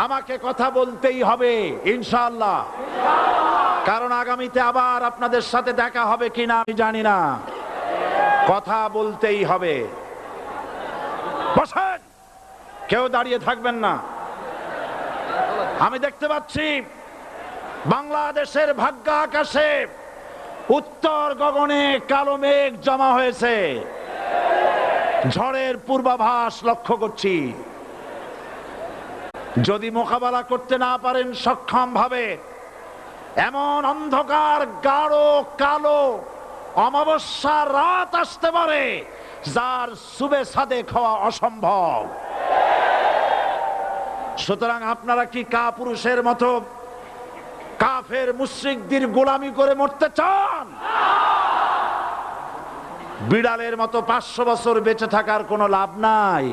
আমাকে কথা বলতেই হবে ইনশাআল্লাহ, কারণ আগামীতে আবার আপনাদের সাথে দেখা হবে কিনা আমি জানি না। কথা বলতেই হবে। বসেন, কেউ দাঁড়িয়ে থাকবেন না। আমি দেখতে পাচ্ছি বাংলাদেশের ভাগ্য আকাশে উত্তর গগনে কালো মেঘ জমা হয়েছে, ঝড়ের পূর্বাভাস লক্ষ্য করছি। যদি মোকাবেলা করতে না পারেন সক্ষম ভাবে, এমন অন্ধকার গাঢ় কালো অমাবস্যার রাত আসতে পারে যার সুবে সাদেক হওয়া অসম্ভব। সুতরাং আপনারা কি কাপুরুষের মতো কাফের মুশরিকদের গোলামি করে মরতে চান? বিড়ালের মতো 500 বছর বেঁচে থাকার কোনো লাভ নাই।